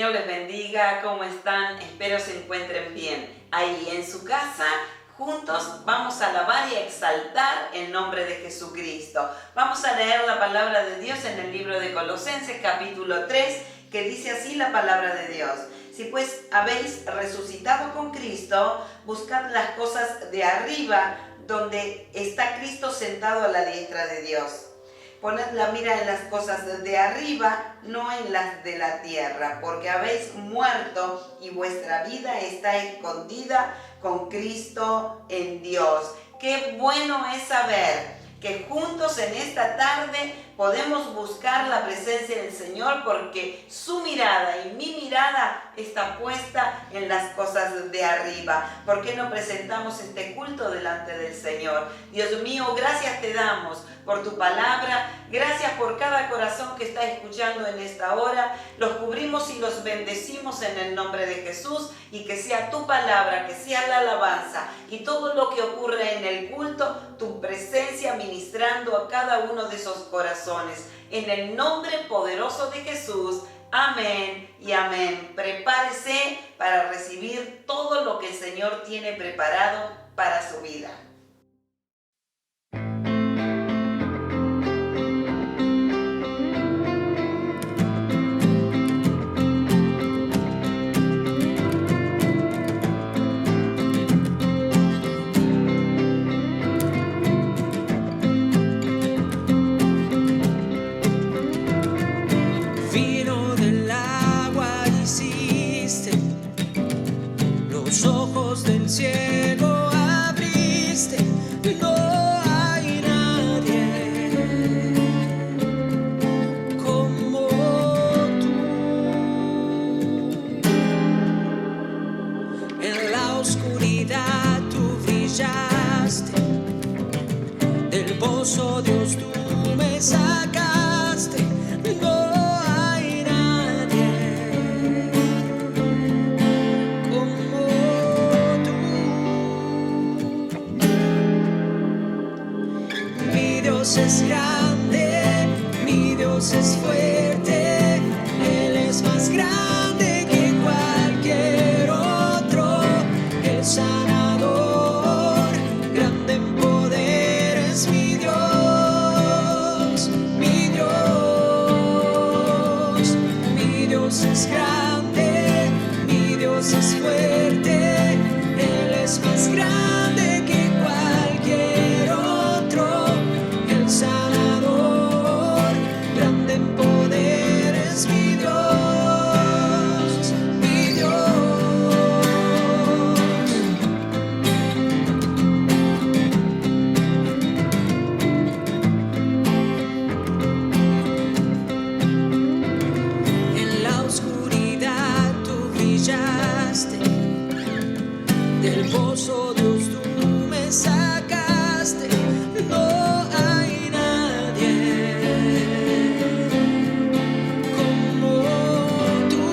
Señor les bendiga. ¿Cómo están? Espero se encuentren bien. Ahí en su casa, juntos vamos a alabar y a exaltar el nombre de Jesucristo. Vamos a leer la palabra de Dios en el libro de Colosenses, capítulo 3, que dice así la palabra de Dios. Si pues habéis resucitado con Cristo, buscad las cosas de arriba, donde está Cristo sentado a la diestra de Dios. Poned la mira en las cosas de arriba, no en las de la tierra, porque habéis muerto y vuestra vida está escondida con Cristo en Dios. Qué bueno es saber que juntos en esta tarde podemos buscar la presencia del Señor, porque su mirada y mi mirada está puesta en las cosas de arriba. ¿Por qué no presentamos este culto delante del Señor? Dios mío, gracias te damos por tu palabra, gracias por cada corazón que está escuchando en esta hora. Los cubrimos y los bendecimos en el nombre de Jesús, y que sea tu palabra, que sea la alabanza y todo lo que ocurre en el culto, tu presencia ministrando a cada uno de esos corazones. En el nombre poderoso de Jesús, amén y amén. Prepárese para recibir todo lo que el Señor tiene preparado para su vida. Ciego abriste, no hay nadie como tú. En la oscuridad tú brillaste, del pozo Dios tú me sacaste, no hay nadie como tú. Mi Dios es grande, mi Dios es fuerte, Él es más grande que cualquier otro, el sanador, grande en poder es mi Dios, mi Dios. Mi Dios es grande, mi Dios es fuerte, Él es más grande que cualquier otro, el sanador, grande en poder es mi Dios, mi Dios. En la oscuridad tú brillaste, del pozo Dios tú me sacaste, no hay nadie como tú.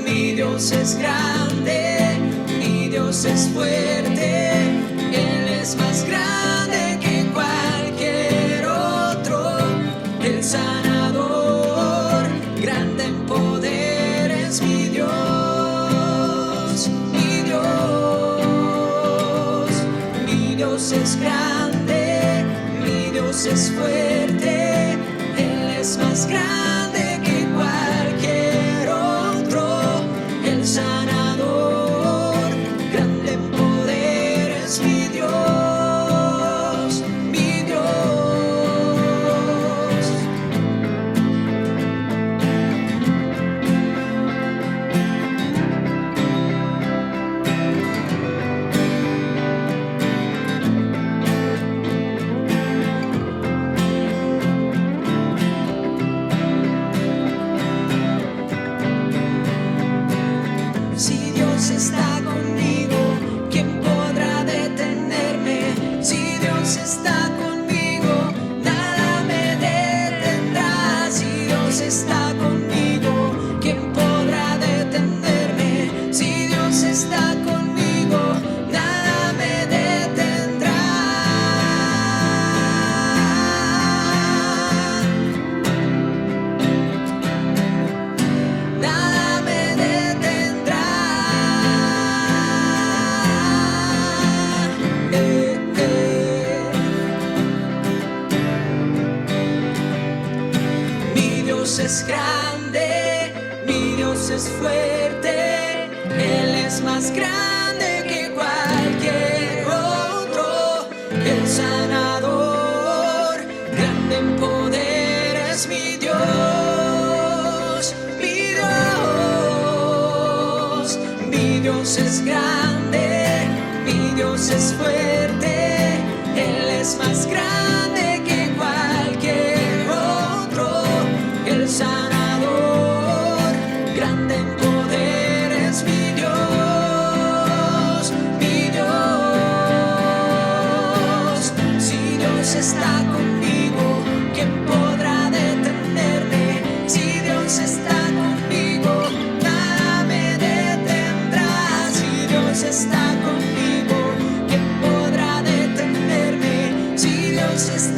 Mi Dios es grande, mi Dios es fuerte, Él es más grande que cualquier otro, el sanador, grande en poder es mi Dios, mi Dios. Mi Dios es grande, mi Dios es fuerte, Él es más grande que cualquier otro, el sanador, grande en poder es mi Dios, mi Dios. Dios es grande, mi Dios es fuerte, Él es más grande que cualquier otro. El sanador, grande en poder es mi Dios, mi Dios. Si Dios está conmigo, ¿quién podrá detenerme? Si Dios está conmigo, nada me detendrá. Si Dios está conmigo, ¿quién podrá detenerme? Si Dios está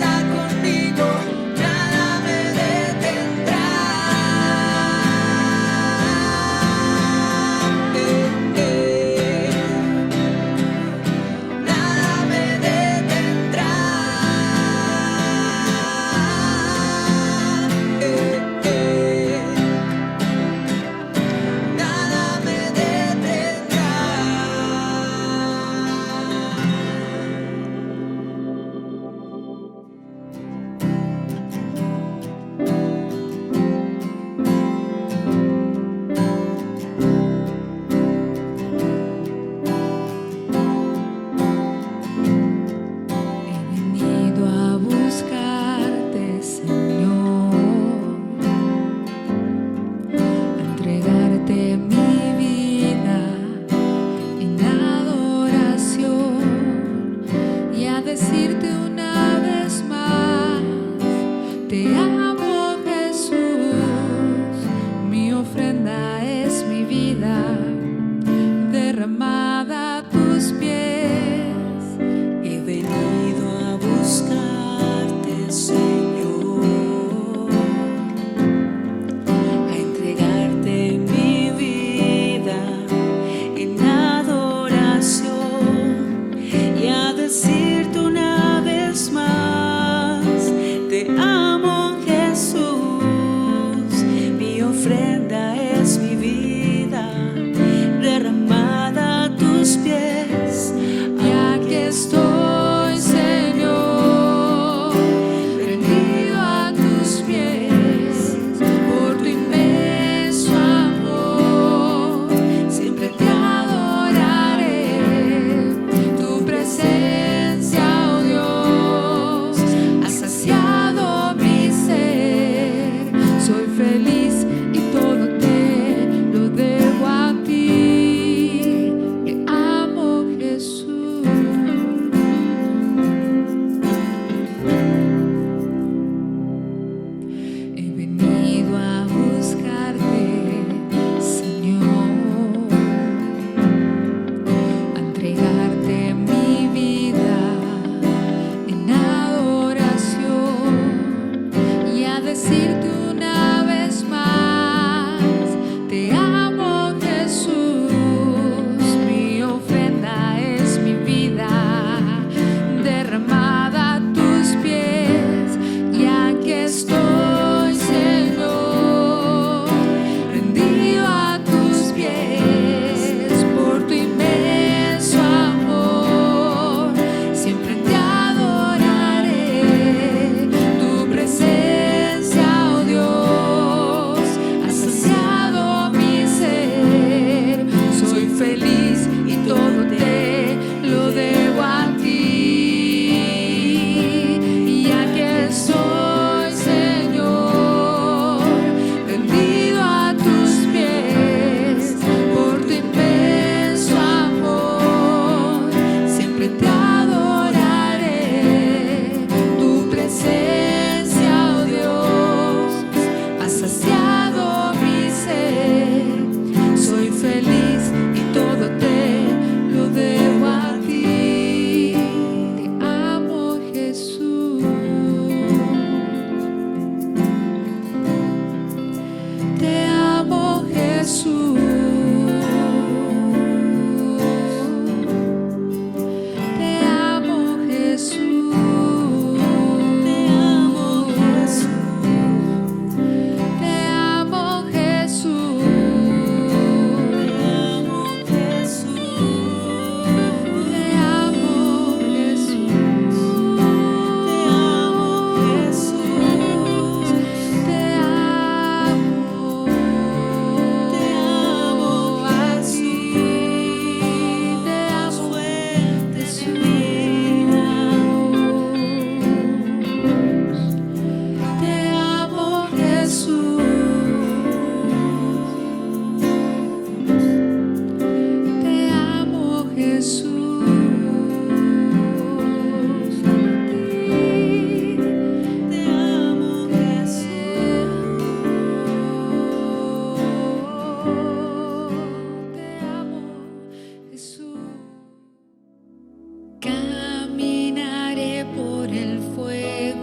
Caminaré por el fuego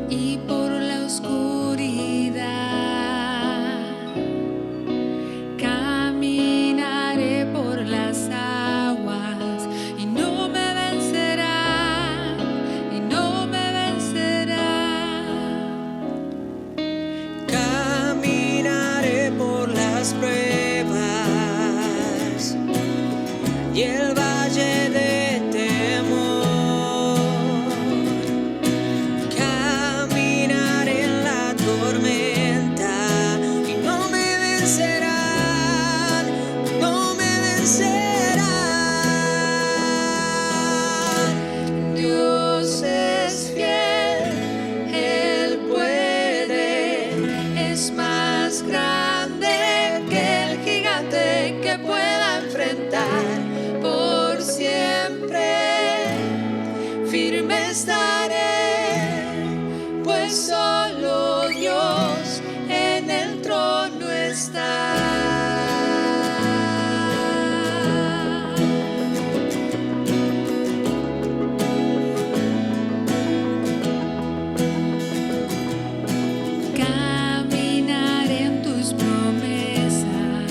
y por la oscuridad. Caminaré por las aguas y no me vencerá, y no me vencerá. Caminaré por las pruebas y el valle de temor. Caminaré en la tormenta y no me vencerán, no me vencerán. Dios es fiel, Él puede, es más grande que el gigante que pueda enfrentar. Por siempre firme estaré, pues solo Dios en el trono está. Caminaré en tus promesas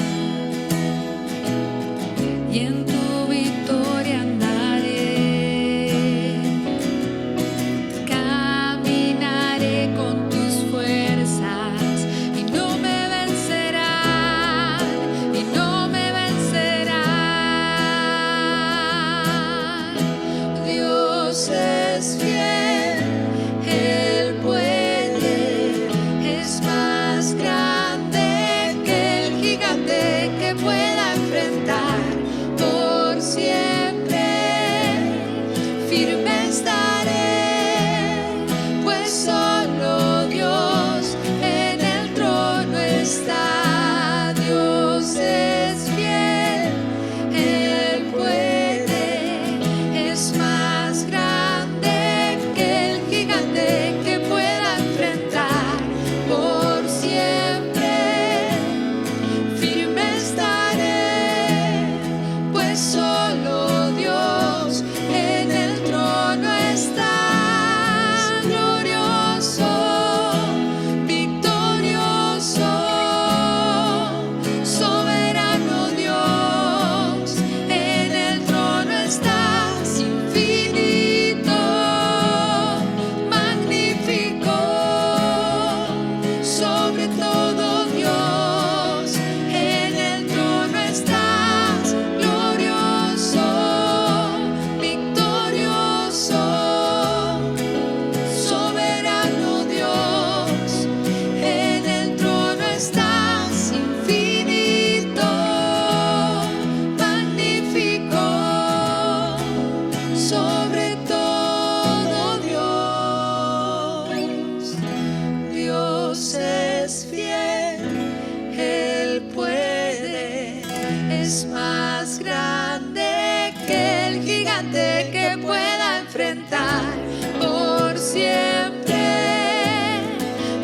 y en tu victoria andaré. Caminaré con tus fuerzas y no me vencerán, y no me vencerán. Dios es fiel, Él puede, es más grande que el gigante que pueda enfrentar. Por siempre firme estaré, pues solo Dios en el trono está. Dios es fiel, Él puede, es más grande que el gigante que pueda enfrentar. Por siempre firme estaré, pues solo Dios en el trono está. Glorioso, victorioso, soberano Dios, en el trono estás, infinito, magnífico, sobre todo Dios, en el trono estás, glorioso, victorioso, soberano Dios, en el trono estás, infinito, magnífico, sobre todo Dios. Dios es fiel, Él puede, es más grande que el gigante que pueda enfrentar. Por siempre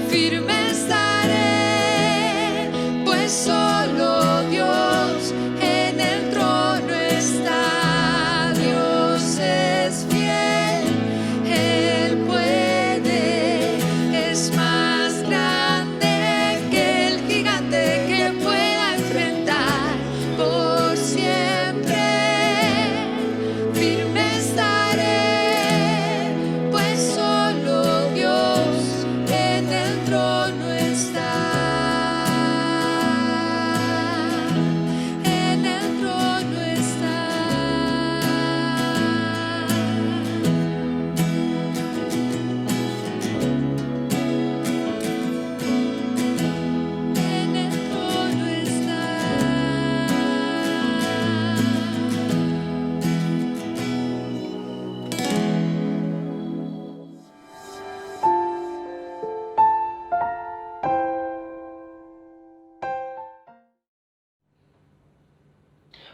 firme estaré, pues solo Dios en el trono está. Dios es fiel, Él puede, es más grande que el gigante que pueda enfrentar. Por siempre firme estaré, pues solo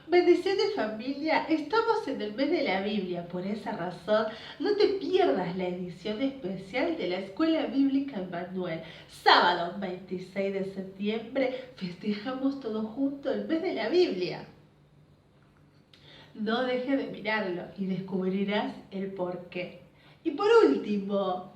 Bendiciones familia, estamos en el mes de la Biblia, por esa razón no te pierdas la edición especial de la Escuela Bíblica Emmanuel. Sábado 26 de septiembre festejamos todos juntos el mes de la Biblia. No dejes de mirarlo y descubrirás el porqué. Y por último,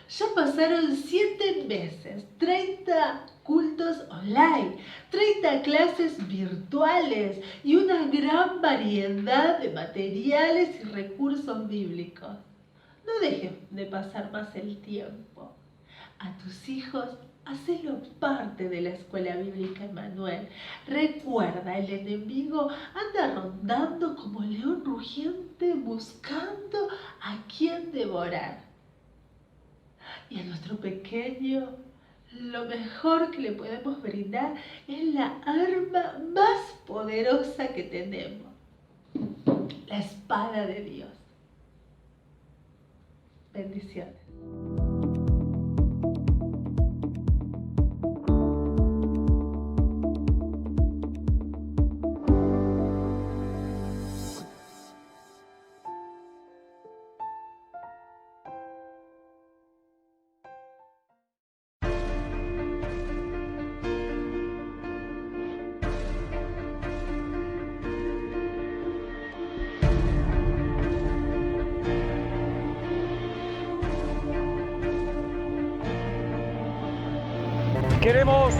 ya pasaron 7 meses, 30 cultos online, 30 clases virtuales y una gran variedad de materiales y recursos bíblicos. No dejes de pasar más el tiempo. A tus hijos, hacelo parte de la Escuela Bíblica Emmanuel. Recuerda, el enemigo anda rondando como león rugiente buscando a quien devorar. Y a nuestro pequeño, lo mejor que le podemos brindar es la arma más poderosa que tenemos, la espada de Dios. Bendiciones. Queremos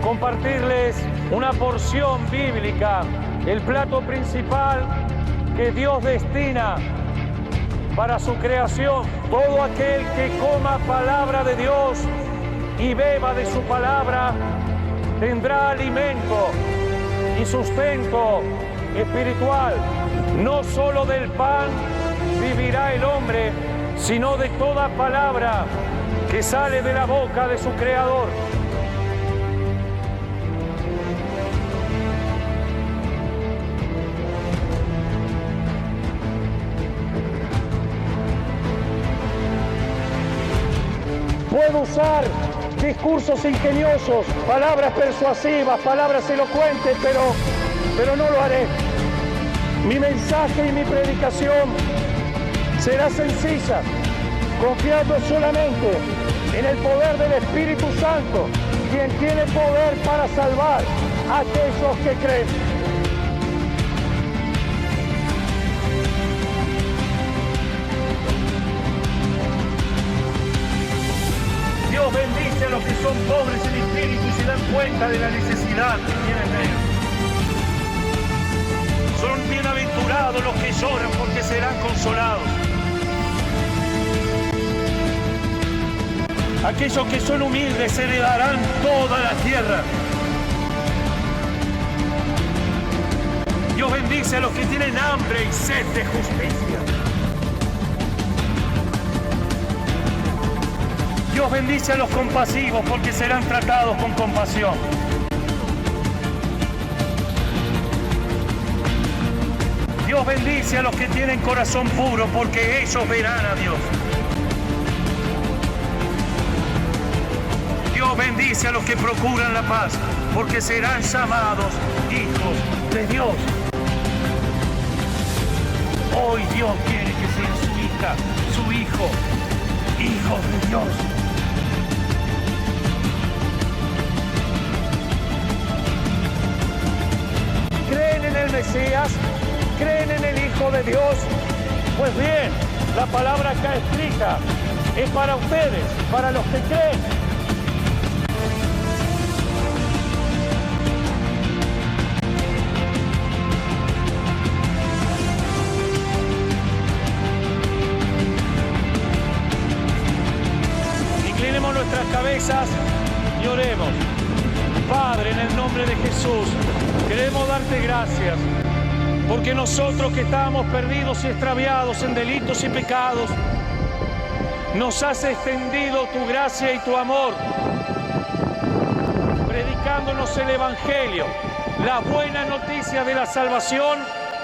compartirles una porción bíblica, el plato principal que Dios destina para su creación. Todo aquel que coma palabra de Dios y beba de su palabra tendrá alimento y sustento espiritual. No solo del pan vivirá el hombre, sino de toda palabra que sale de la boca de su Creador. Puedo usar discursos ingeniosos, palabras persuasivas, palabras elocuentes, pero no lo haré. Mi mensaje y mi predicación será sencilla, confiando solamente en el poder del Espíritu Santo, quien tiene poder para salvar a aquellos que creen. Dios bendice a los que son pobres en espíritu y se dan cuenta de la necesidad que tienen ellos. Son bienaventurados los que lloran porque serán consolados. Aquellos que son humildes heredarán toda la tierra. Dios bendice a los que tienen hambre y sed de justicia. Dios bendice a los compasivos porque serán tratados con compasión. Dios bendice a los que tienen corazón puro porque ellos verán a Dios. Dios bendice a los que procuran la paz porque serán llamados hijos de Dios. Hoy Dios quiere que sean su hija, su hijo, hijos de Dios. ¿Creen en el Mesías? ¿Creen en el Hijo de Dios? Pues bien, la palabra acá escrita es para ustedes, para los que creen. Inclinemos nuestras cabezas y oremos. Padre, en el nombre de Jesús, queremos darte gracias, porque nosotros que estábamos perdidos y extraviados en delitos y pecados, nos has extendido tu gracia y tu amor, predicándonos el Evangelio, la buena noticia de la salvación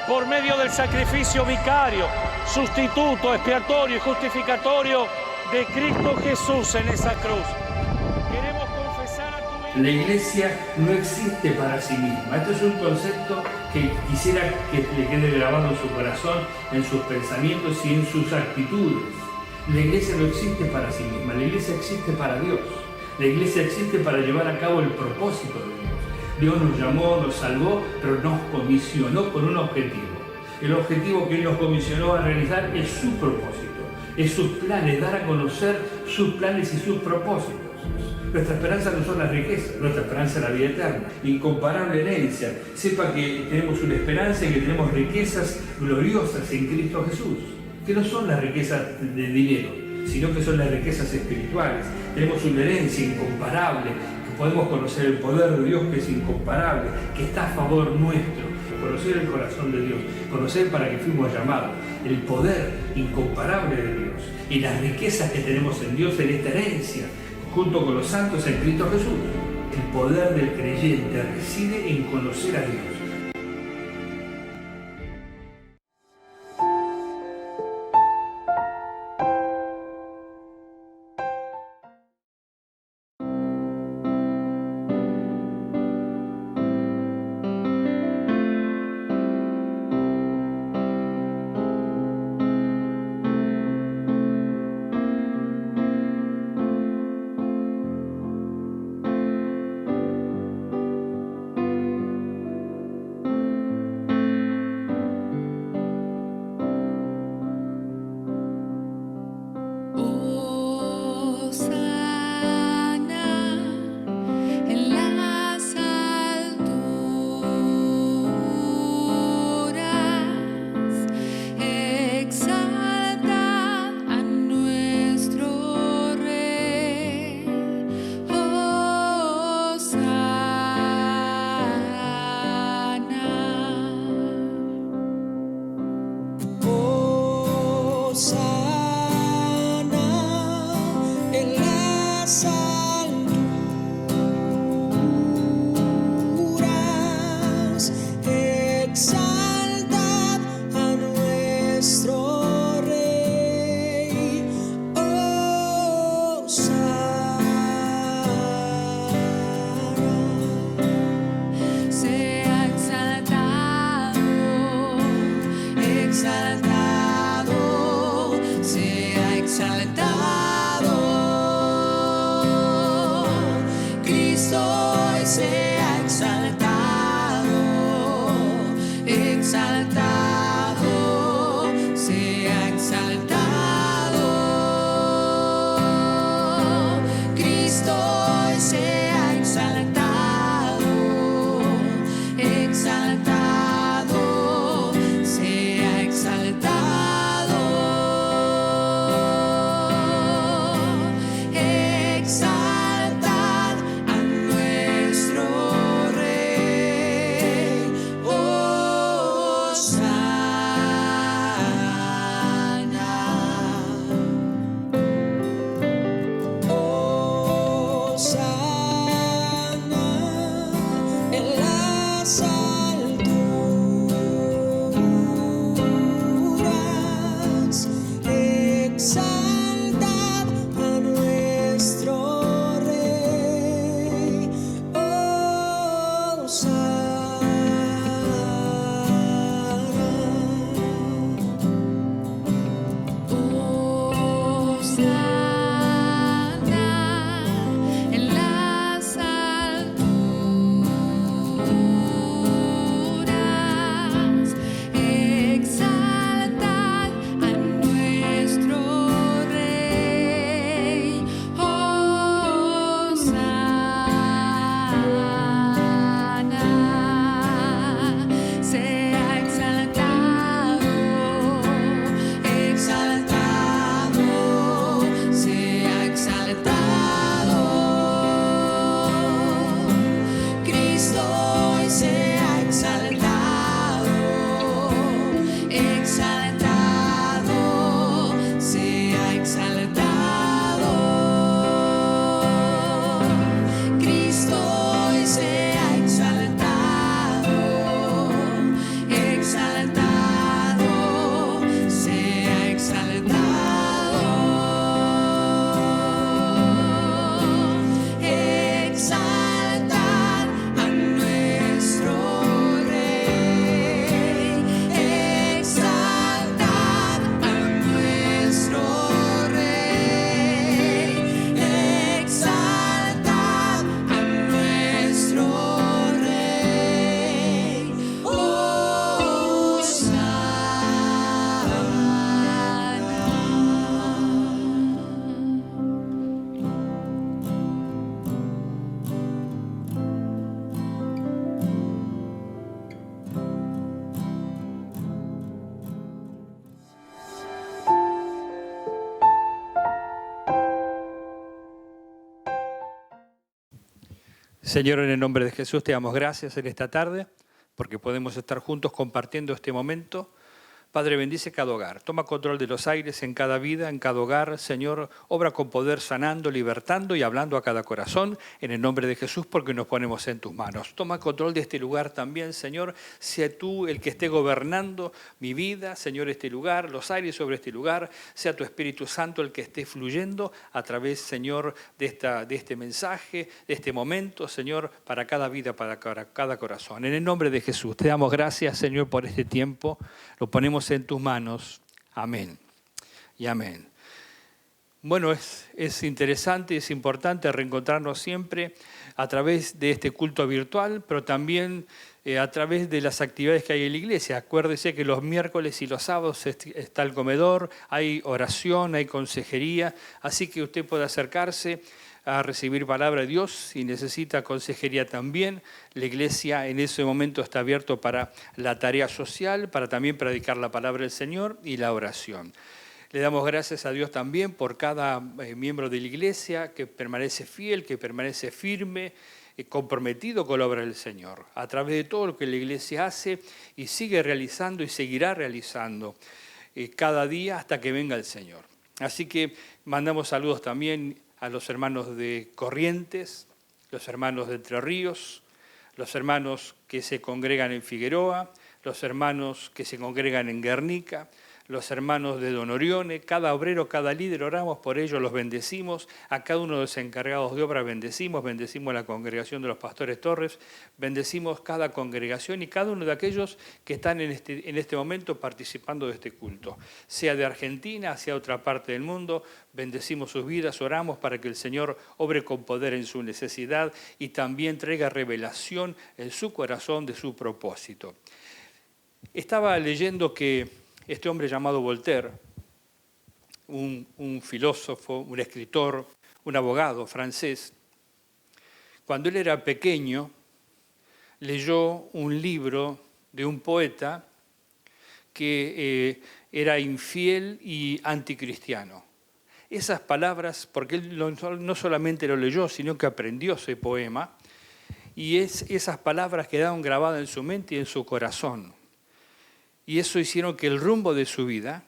por medio del sacrificio vicario, sustituto, expiatorio y justificatorio de Cristo Jesús en esa cruz. Queremos confesar a tu Hijo. La iglesia no existe para sí misma. Esto es un concepto que quisiera que le quede grabado en su corazón, en sus pensamientos y en sus actitudes. La iglesia no existe para sí misma, la iglesia existe para Dios. La iglesia existe para llevar a cabo el propósito de Dios. Dios nos llamó, nos salvó, pero nos comisionó con un objetivo. El objetivo que Él nos comisionó a realizar es su propósito, es sus planes, dar a conocer sus planes y sus propósitos. Nuestra esperanza no son las riquezas, nuestra esperanza es la vida eterna, incomparable herencia. Sepa que tenemos una esperanza y que tenemos riquezas gloriosas en Cristo Jesús, que no son las riquezas de dinero, sino que son las riquezas espirituales. Tenemos una herencia incomparable, que podemos conocer el poder de Dios, que es incomparable, que está a favor nuestro. Conocer el corazón de Dios, conocer para qué fuimos llamados, el poder incomparable de Dios y las riquezas que tenemos en Dios en esta herencia, junto con los santos en Cristo Jesús. El poder del creyente reside en conocer a Dios. Señor, en el nombre de Jesús te damos gracias en esta tarde porque podemos estar juntos compartiendo este momento. Padre, bendice cada hogar, toma control de los aires en cada vida, en cada hogar. Señor, obra con poder, sanando, libertando y hablando a cada corazón, en el nombre de Jesús, porque nos ponemos en tus manos. Toma control de este lugar también, Señor. Sea tú el que esté gobernando mi vida, Señor, este lugar, los aires sobre este lugar. Sea tu Espíritu Santo el que esté fluyendo a través, Señor, de este mensaje, de este momento, Señor, para cada vida, para cada corazón. En el nombre de Jesús, te damos gracias, Señor, por este tiempo. Lo ponemos en tus manos. Amén y amén. Bueno, es interesante, es importante reencontrarnos siempre a través de este culto virtual, pero también a través de las actividades que hay en la iglesia. Acuérdese que los miércoles y los sábados está el comedor, hay oración, hay consejería, así que usted puede acercarse a recibir palabra de Dios. Si necesita consejería también, la iglesia en ese momento está abierto para la tarea social, para también predicar la palabra del Señor y la oración. Le damos gracias a Dios también por cada miembro de la iglesia que permanece fiel, que permanece firme, comprometido con la obra del Señor, a través de todo lo que la iglesia hace y sigue realizando y seguirá realizando cada día hasta que venga el Señor. Así que mandamos saludos también a los hermanos de Corrientes, los hermanos de Entre Ríos, los hermanos que se congregan en Figueroa, los hermanos que se congregan en Guernica, los hermanos de Don Orione, cada obrero, cada líder, oramos por ellos, los bendecimos, a cada uno de los encargados de obra bendecimos la congregación de los pastores Torres, bendecimos cada congregación y cada uno de aquellos que están en este momento participando de este culto, sea de Argentina, sea otra parte del mundo, bendecimos sus vidas, oramos para que el Señor obre con poder en su necesidad y también traiga revelación en su corazón de su propósito. Estaba leyendo que este hombre llamado Voltaire, un filósofo, un escritor, un abogado francés, cuando él era pequeño, leyó un libro de un poeta que era infiel y anticristiano. Esas palabras, porque él no solamente lo leyó, sino que aprendió ese poema, y esas palabras quedaron grabadas en su mente y en su corazón. Y eso hicieron que el rumbo de su vida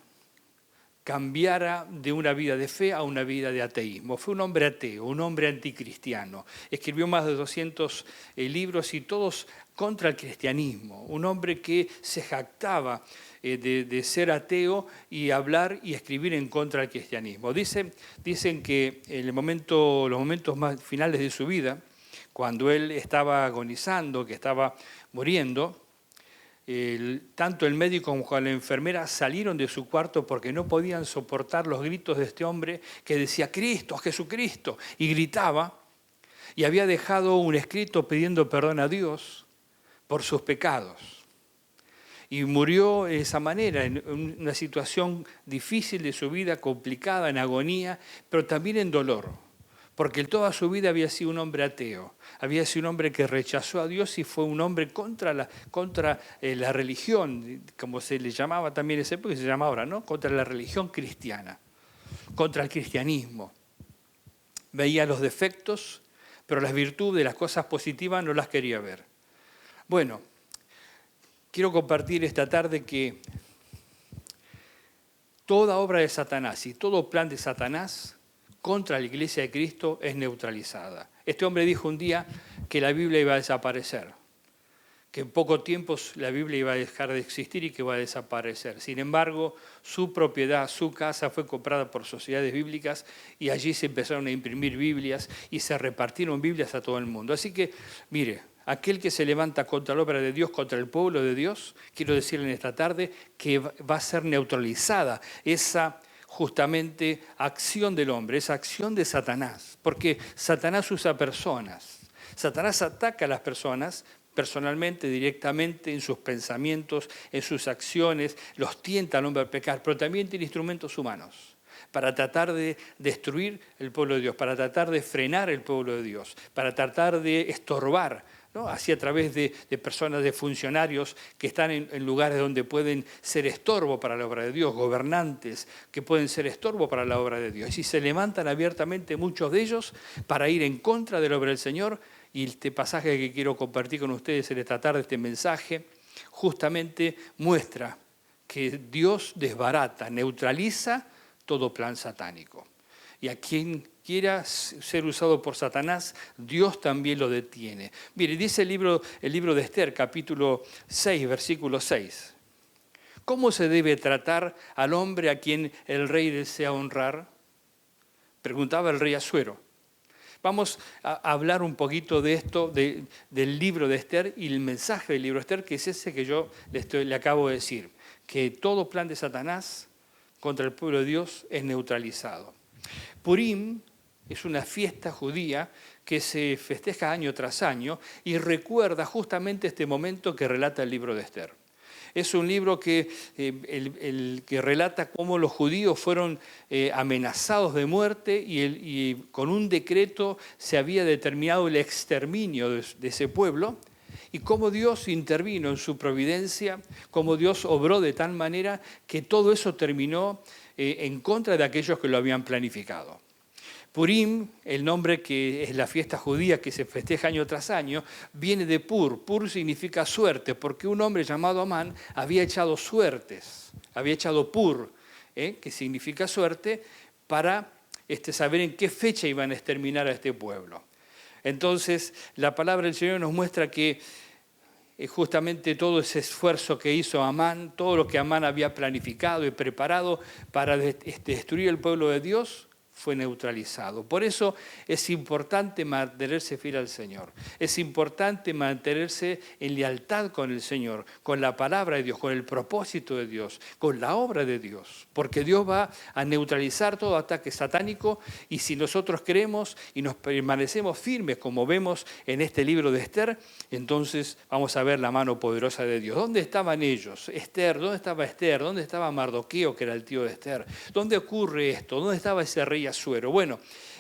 cambiara de una vida de fe a una vida de ateísmo. Fue un hombre ateo, un hombre anticristiano. Escribió más de 200 libros y todos contra el cristianismo. Un hombre que se jactaba de ser ateo y hablar y escribir en contra del cristianismo. Dicen que en los momentos más finales de su vida, cuando él estaba agonizando, que estaba muriendo, tanto el médico como la enfermera salieron de su cuarto porque no podían soportar los gritos de este hombre que decía Cristo, Jesucristo, y gritaba, y había dejado un escrito pidiendo perdón a Dios por sus pecados. Y murió de esa manera, en una situación difícil de su vida, complicada, en agonía, pero también en dolor. Porque toda su vida había sido un hombre ateo, había sido un hombre que rechazó a Dios y fue un hombre contra la religión, como se le llamaba también en esa época, se llama ahora, ¿no? Contra la religión cristiana, contra el cristianismo. Veía los defectos, pero las virtudes, las cosas positivas no las quería ver. Bueno, quiero compartir esta tarde que toda obra de Satanás y todo plan de Satanás contra la iglesia de Cristo es neutralizada. Este hombre dijo un día que la Biblia iba a desaparecer, que en poco tiempo la Biblia iba a dejar de existir y que iba a desaparecer. Sin embargo, su propiedad, su casa fue comprada por sociedades bíblicas y allí se empezaron a imprimir Biblias y se repartieron Biblias a todo el mundo. Así que, mire, aquel que se levanta contra la obra de Dios, contra el pueblo de Dios, quiero decirle en esta tarde que va a ser neutralizada esa justamente acción del hombre, esa acción de Satanás, porque Satanás usa personas, Satanás ataca a las personas personalmente, directamente, en sus pensamientos, en sus acciones, los tienta al hombre a pecar, pero también tiene instrumentos humanos para tratar de destruir el pueblo de Dios, para tratar de frenar el pueblo de Dios, para tratar de estorbar, ¿no? Así a través de personas, de funcionarios que están en lugares donde pueden ser estorbo para la obra de Dios, gobernantes que pueden ser estorbo para la obra de Dios. Y se levantan abiertamente muchos de ellos para ir en contra de la obra del Señor Y este pasaje que quiero compartir con ustedes en esta tarde, este mensaje, justamente muestra que Dios desbarata, neutraliza todo plan satánico. Y a quien quiera ser usado por Satanás, Dios también lo detiene. Mire, dice el libro de Esther, capítulo 6, versículo 6. ¿Cómo se debe tratar al hombre a quien el rey desea honrar? Preguntaba el rey Asuero. Vamos a hablar un poquito de esto, del libro de Esther y el mensaje del libro de Esther, que es ese que yo le acabo de decir, que todo plan de Satanás contra el pueblo de Dios es neutralizado. Purim es una fiesta judía que se festeja año tras año y recuerda justamente este momento que relata el libro de Esther. Es un libro que relata cómo los judíos fueron amenazados de muerte y con un decreto se había determinado el exterminio de ese pueblo y cómo Dios intervino en su providencia, cómo Dios obró de tal manera que todo eso terminó en contra de aquellos que lo habían planificado. Purim, el nombre que es la fiesta judía que se festeja año tras año, viene de Pur. Pur significa suerte, porque un hombre llamado Amán había echado suertes, había echado Pur, que significa suerte, para saber en qué fecha iban a exterminar a este pueblo. Entonces, la palabra del Señor nos muestra que justamente todo ese esfuerzo que hizo Amán, todo lo que Amán había planificado y preparado para destruir el pueblo de Dios, fue neutralizado. Por eso es importante mantenerse fiel al Señor. Es importante mantenerse en lealtad con el Señor, con la palabra de Dios, con el propósito de Dios, con la obra de Dios. Porque Dios va a neutralizar todo ataque satánico y si nosotros creemos y nos permanecemos firmes como vemos en este libro de Esther, entonces vamos a ver la mano poderosa de Dios. ¿Dónde estaban ellos? Esther, ¿dónde estaba Esther? ¿Dónde estaba Mardoqueo, que era el tío de Esther? ¿Dónde ocurre esto? ¿Dónde estaba ese rey Asuero? Bueno,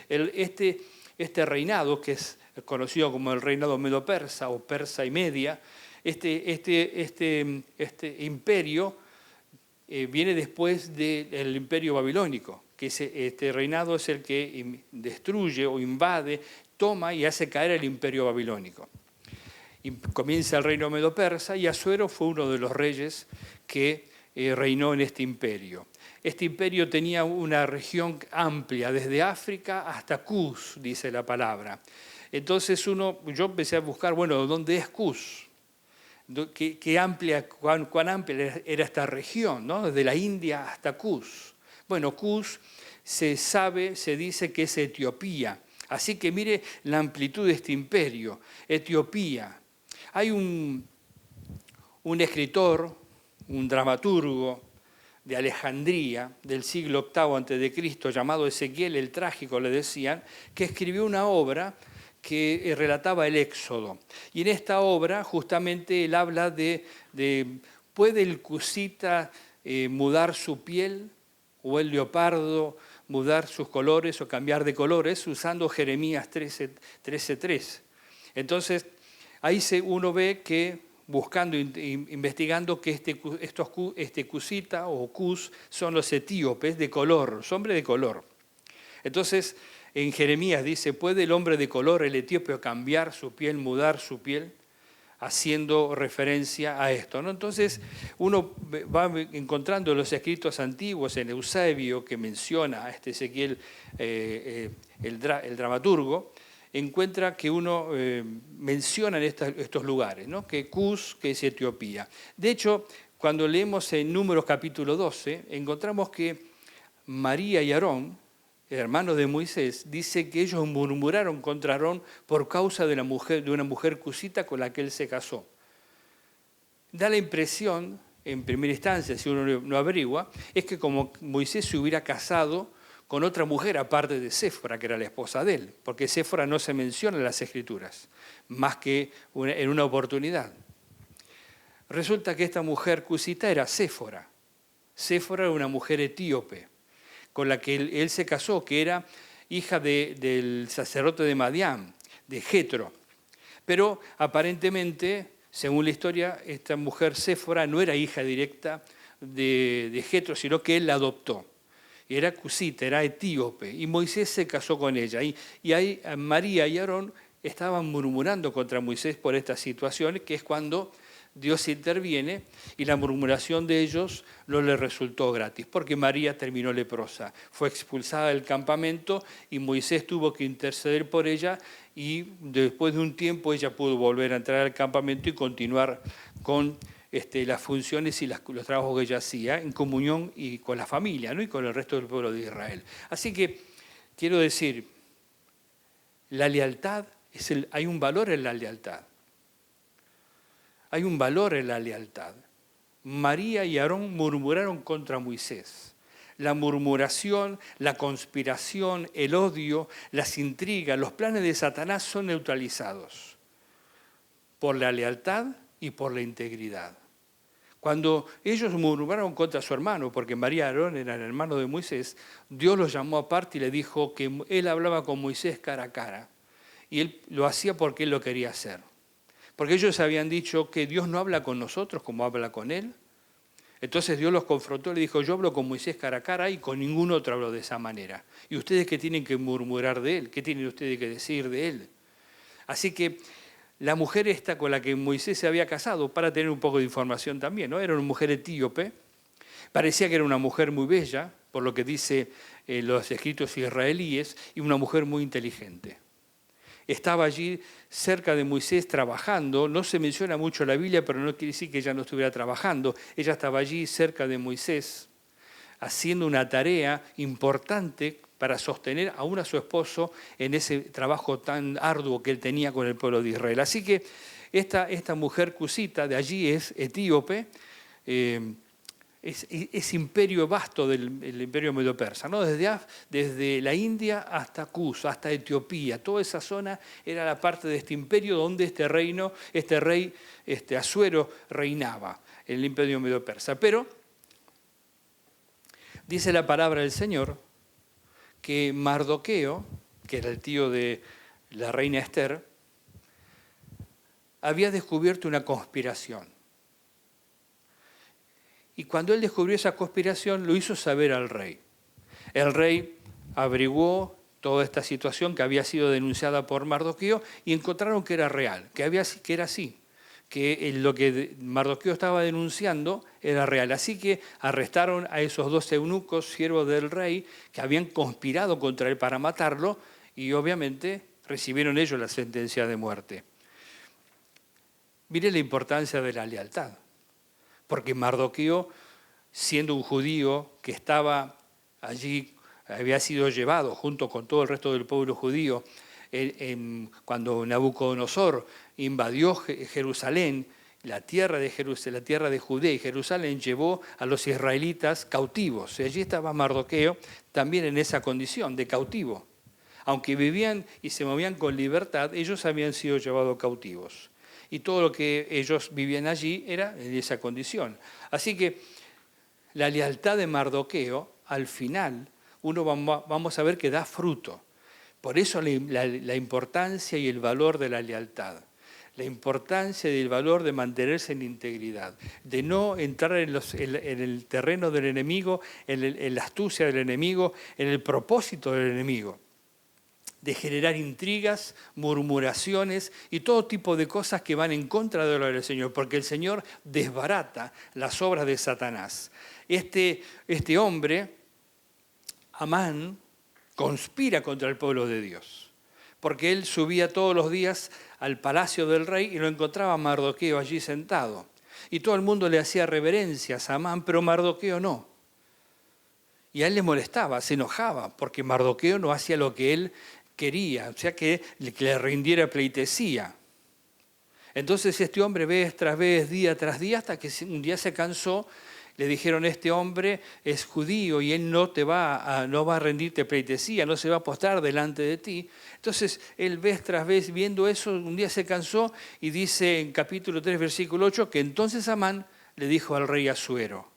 este reinado, que es conocido como el reinado medo-persa o persa y media, este imperio viene después del imperio babilónico, que este reinado es el que destruye o invade, toma y hace caer el imperio babilónico. Y comienza el reino medo-persa y Asuero fue uno de los reyes que reinó en este imperio. Este imperio tenía una región amplia, desde África hasta Cus, dice la palabra. Entonces yo empecé a buscar, bueno, ¿dónde es Cus? ¿Cuán amplia era esta región, ¿no? Desde la India hasta Cus. Bueno, Cus se dice que es Etiopía. Así que mire la amplitud de este imperio. Etiopía. Hay un escritor, un dramaturgo de Alejandría del siglo VIII a.C., llamado Ezequiel el Trágico, le decían, que escribió una obra que relataba el Éxodo. Y en esta obra justamente él habla de ¿puede el cusita mudar su piel o el leopardo mudar sus colores o cambiar de colores? Usando Jeremías 13:3. Entonces, ahí uno ve que buscando, investigando que este cusita o cus son los etíopes de color, son hombres de color. Entonces, en Jeremías dice, ¿puede el hombre de color, el etíope, cambiar su piel, mudar su piel? Haciendo referencia a esto, ¿no? Entonces, uno va encontrando los escritos antiguos en Eusebio, que menciona a este Ezequiel, el dramaturgo, encuentra que uno menciona en estos lugares, ¿no? Que Cus, que es Etiopía. De hecho, cuando leemos en Números capítulo 12, encontramos que María y Aarón, hermanos de Moisés, dice que ellos murmuraron contra Aarón por causa de una mujer cusita con la que él se casó. Da la impresión, en primera instancia, si uno no averigua, es que como Moisés se hubiera casado con otra mujer aparte de Séfora, que era la esposa de él, porque Séfora no se menciona en las Escrituras, más que en una oportunidad. Resulta que esta mujer cusita era Séfora. Séfora era una mujer etíope, con la que él se casó, que era hija del sacerdote de Madián, de Jetro. Pero aparentemente, según la historia, esta mujer Séfora no era hija directa de Jetro, sino que él la adoptó. Era cusita, era etíope, y Moisés se casó con ella. Y ahí María y Aarón estaban murmurando contra Moisés por esta situación, que es cuando Dios interviene y la murmuración de ellos no les resultó gratis, porque María terminó leprosa, fue expulsada del campamento y Moisés tuvo que interceder por ella y después de un tiempo ella pudo volver a entrar al campamento y continuar con las funciones y los trabajos que ella hacía en comunión y con la familia, ¿no? Y con el resto del pueblo de Israel. Así que quiero decir, la lealtad, hay un valor en la lealtad. Hay un valor en la lealtad. María y Aarón murmuraron contra Moisés. La murmuración, la conspiración, el odio, las intrigas, los planes de Satanás son neutralizados por la lealtad y por la integridad. Cuando ellos murmuraron contra su hermano, porque María y Aarón eran hermanos de Moisés, Dios los llamó aparte y le dijo que él hablaba con Moisés cara a cara. Y él lo hacía porque él lo quería hacer. Porque ellos habían dicho que Dios no habla con nosotros como habla con él. Entonces Dios los confrontó y le dijo, yo hablo con Moisés cara a cara y con ningún otro hablo de esa manera. ¿Y ustedes qué tienen que murmurar de él? ¿Qué tienen ustedes que decir de él? Así que la mujer esta con la que Moisés se había casado, para tener un poco de información también, ¿no? Era una mujer etíope, parecía que era una mujer muy bella, por lo que dice los escritos israelíes, y una mujer muy inteligente. Estaba allí cerca de Moisés trabajando, no se menciona mucho en la Biblia, pero no quiere decir que ella no estuviera trabajando. Ella estaba allí cerca de Moisés, haciendo una tarea importante para sostener aún a su esposo en ese trabajo tan arduo que él tenía con el pueblo de Israel. Así que esta mujer cusita de allí es etíope, es imperio vasto del imperio medo-persa, ¿no? Desde la India hasta Cus, hasta Etiopía, toda esa zona era la parte de este imperio donde este rey Asuero reinaba, el imperio medo-persa. Pero dice la palabra del Señor que Mardoqueo, que era el tío de la reina Esther, había descubierto una conspiración. Y cuando él descubrió esa conspiración, lo hizo saber al rey. El rey averiguó toda esta situación que había sido denunciada por Mardoqueo y encontraron que era real, que era así, que lo que Mardoqueo estaba denunciando era real. Así que arrestaron a esos 2 eunucos, siervos del rey, que habían conspirado contra él para matarlo y obviamente recibieron ellos la sentencia de muerte. Mire la importancia de la lealtad. Porque Mardoqueo, siendo un judío que estaba allí, había sido llevado junto con todo el resto del pueblo judío, cuando Nabucodonosor invadió Jerusalén, la tierra de Judea y Jerusalén, llevó a los israelitas cautivos. Y allí estaba Mardoqueo también en esa condición de cautivo. Aunque vivían y se movían con libertad, ellos habían sido llevados cautivos. Y todo lo que ellos vivían allí era en esa condición. Así que la lealtad de Mardoqueo, al final, vamos a ver que da fruto. Por eso la importancia y el valor de la lealtad. La importancia y el valor de mantenerse en integridad. De no entrar en el terreno del enemigo, en la astucia del enemigo, en el propósito del enemigo. De generar intrigas, murmuraciones y todo tipo de cosas que van en contra de lo del Señor, porque el Señor desbarata las obras de Satanás. Este hombre, Amán, conspira contra el pueblo de Dios, porque él subía todos los días al palacio del rey y lo encontraba a Mardoqueo allí sentado. Y todo el mundo le hacía reverencias a Amán, pero Mardoqueo no. Y a él le molestaba, se enojaba, porque Mardoqueo no hacía lo que él quería, o sea, que le rindiera pleitesía. Entonces este hombre vez tras vez, día tras día, hasta que un día se cansó, le dijeron, este hombre es judío y él no va a rendirte pleitesía, no se va a postrar delante de ti. Entonces él vez tras vez, viendo eso, un día se cansó y dice en capítulo 3, versículo 8, que entonces Amán le dijo al rey Asuero,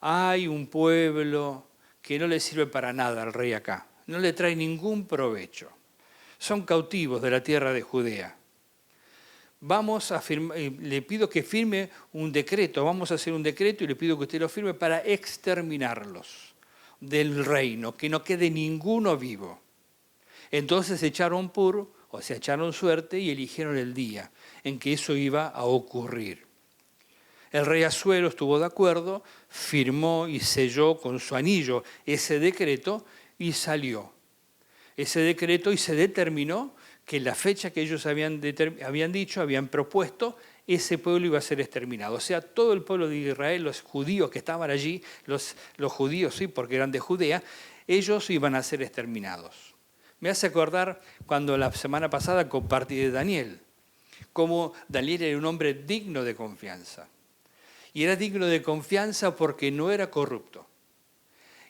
hay un pueblo que no le sirve para nada al rey acá. No le trae ningún provecho. Son cautivos de la tierra de Judea. Le pido que firme un decreto, vamos a hacer un decreto y le pido que usted lo firme para exterminarlos del reino, que no quede ninguno vivo. Entonces echaron O sea, echaron suerte y eligieron el día en que eso iba a ocurrir. El rey Asuero estuvo de acuerdo, firmó y selló con su anillo ese decreto y salió. Ese decreto y se determinó que la fecha que ellos habían dicho, habían propuesto, ese pueblo iba a ser exterminado. O sea, todo el pueblo de Israel, los judíos que estaban allí, los judíos, sí, porque eran de Judea, ellos iban a ser exterminados. Me hace acordar cuando la semana pasada compartí de Daniel, cómo Daniel era un hombre digno de confianza. Y era digno de confianza porque no era corrupto.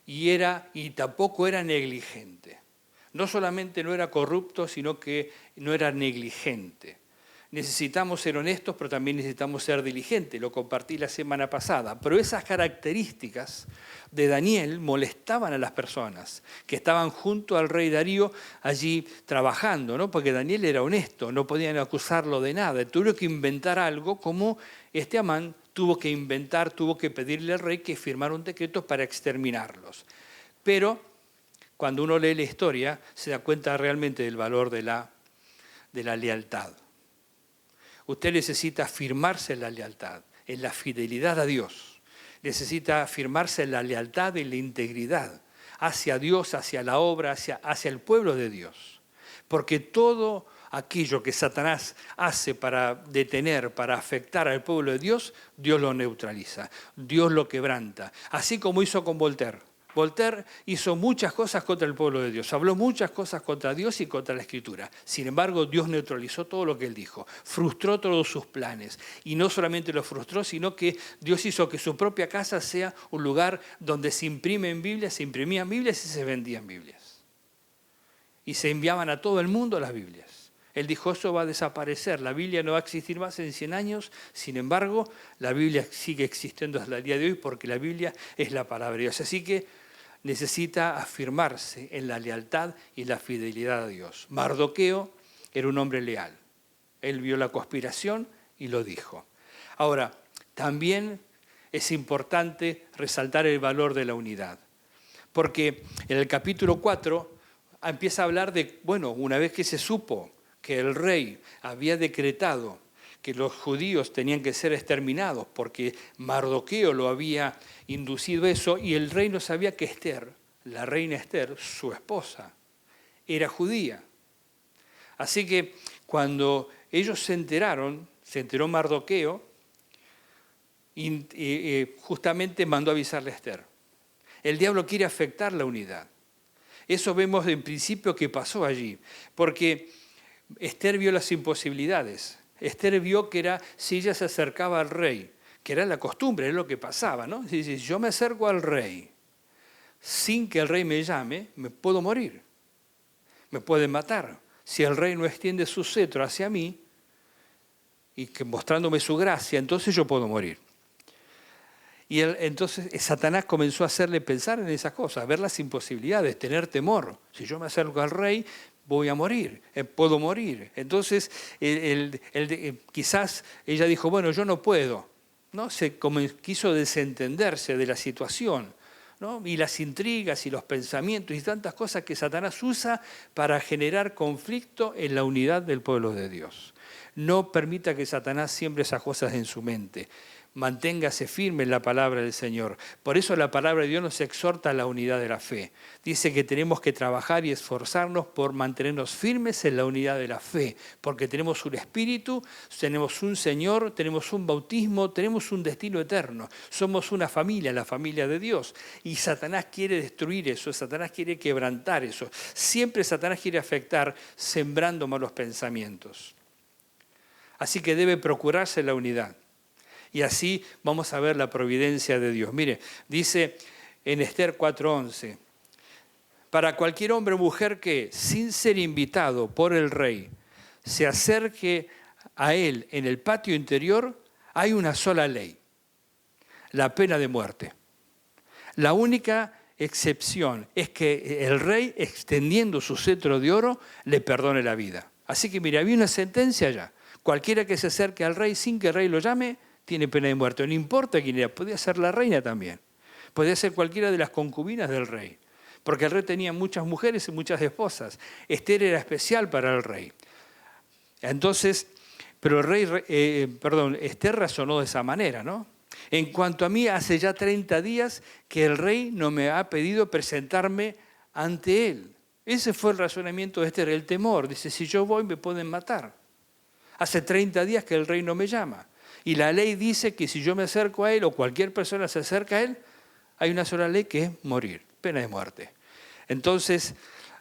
Y tampoco era negligente. No solamente no era corrupto, sino que no era negligente. Necesitamos ser honestos, pero también necesitamos ser diligentes. Lo compartí la semana pasada. Pero esas características de Daniel molestaban a las personas que estaban junto al rey Darío allí trabajando, ¿no? Porque Daniel era honesto, no podían acusarlo de nada. Tuvieron que inventar algo como Amán tuvo que pedirle al rey que firmara un decreto para exterminarlos. Pero cuando uno lee la historia, se da cuenta realmente del valor de la lealtad. Usted necesita afirmarse en la lealtad, en la fidelidad a Dios. Necesita afirmarse en la lealtad y la integridad hacia Dios, hacia la obra, hacia el pueblo de Dios. Porque todo aquello que Satanás hace para detener, para afectar al pueblo de Dios, Dios lo neutraliza, Dios lo quebranta. Así como hizo con Voltaire. Voltaire hizo muchas cosas contra el pueblo de Dios, habló muchas cosas contra Dios y contra la Escritura. Sin embargo, Dios neutralizó todo lo que él dijo, frustró todos sus planes. Y no solamente lo frustró, sino que Dios hizo que su propia casa sea un lugar donde se imprimían Biblias y se vendían Biblias. Y se enviaban a todo el mundo las Biblias. Él dijo, eso va a desaparecer, la Biblia no va a existir más en 100 años, sin embargo, la Biblia sigue existiendo hasta el día de hoy porque la Biblia es la palabra de Dios. Así que necesita afirmarse en la lealtad y la fidelidad a Dios. Mardoqueo era un hombre leal. Él vio la conspiración y lo dijo. Ahora, también es importante resaltar el valor de la unidad. Porque en el capítulo 4 empieza a hablar de, una vez que se supo que el rey había decretado que los judíos tenían que ser exterminados porque Mardoqueo lo había inducido eso, y el rey no sabía que Esther, la reina Esther, su esposa, era judía. Así que cuando ellos se enteró Mardoqueo, y justamente mandó a avisarle a Esther. El diablo quiere afectar la unidad. Eso vemos en principio que pasó allí, porque Esther vio las imposibilidades. Esther vio que era, si ella se acercaba al rey, que era la costumbre, es lo que pasaba, ¿no? Si yo me acerco al rey sin que el rey me llame, me puedo morir, me pueden matar. Si el rey no extiende su cetro hacia mí, y que mostrándome su gracia, entonces yo puedo morir. Y entonces Satanás comenzó a hacerle pensar en esas cosas, a ver las imposibilidades, tener temor. Si yo me acerco al rey, voy a morir, puedo morir. Entonces, quizás ella dijo, yo no puedo, ¿no? Quiso desentenderse de la situación, ¿no? Y las intrigas y los pensamientos y tantas cosas que Satanás usa para generar conflicto en la unidad del pueblo de Dios. No permita que Satanás siembre esas cosas en su mente. Manténgase firme en la palabra del Señor. Por eso la palabra de Dios nos exhorta a la unidad de la fe. Dice que tenemos que trabajar y esforzarnos por mantenernos firmes en la unidad de la fe, porque tenemos un espíritu, tenemos un Señor, tenemos un bautismo, tenemos un destino eterno. Somos una familia, la familia de Dios. Y Satanás quiere destruir eso, Satanás quiere quebrantar eso. Siempre Satanás quiere afectar sembrando malos pensamientos. Así que debe procurarse la unidad. Y así vamos a ver la providencia de Dios. Mire, dice en Esther 4:11, para cualquier hombre o mujer que, sin ser invitado por el rey, se acerque a él en el patio interior, hay una sola ley, la pena de muerte. La única excepción es que el rey, extendiendo su cetro de oro, le perdone la vida. Así que mire, había una sentencia ya. Cualquiera que se acerque al rey sin que el rey lo llame, tiene pena de muerte. No importa quién era, podía ser la reina también. Podía ser cualquiera de las concubinas del rey. Porque el rey tenía muchas mujeres y muchas esposas. Esther era especial para el rey. Entonces, pero Esther razonó de esa manera, ¿no? En cuanto a mí, hace ya 30 días que el rey no me ha pedido presentarme ante él. Ese fue el razonamiento de Esther, el temor. Dice, si yo voy me pueden matar. Hace 30 días que el rey no me llama. Y la ley dice que si yo me acerco a él o cualquier persona se acerca a él, hay una sola ley que es morir, pena de muerte. Entonces,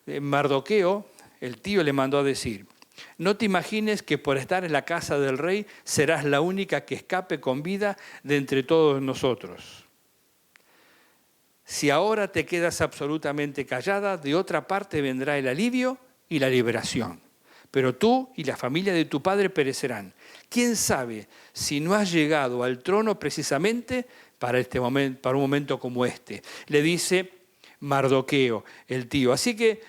Mardoqueo, el tío, le mandó a decir, no te imagines que por estar en la casa del rey serás la única que escape con vida de entre todos nosotros. Si ahora te quedas absolutamente callada, de otra parte vendrá el alivio y la liberación. Pero tú y la familia de tu padre perecerán. ¿Quién sabe si no has llegado al trono precisamente para un momento como este? Le dice Mardoqueo, el tío. Así que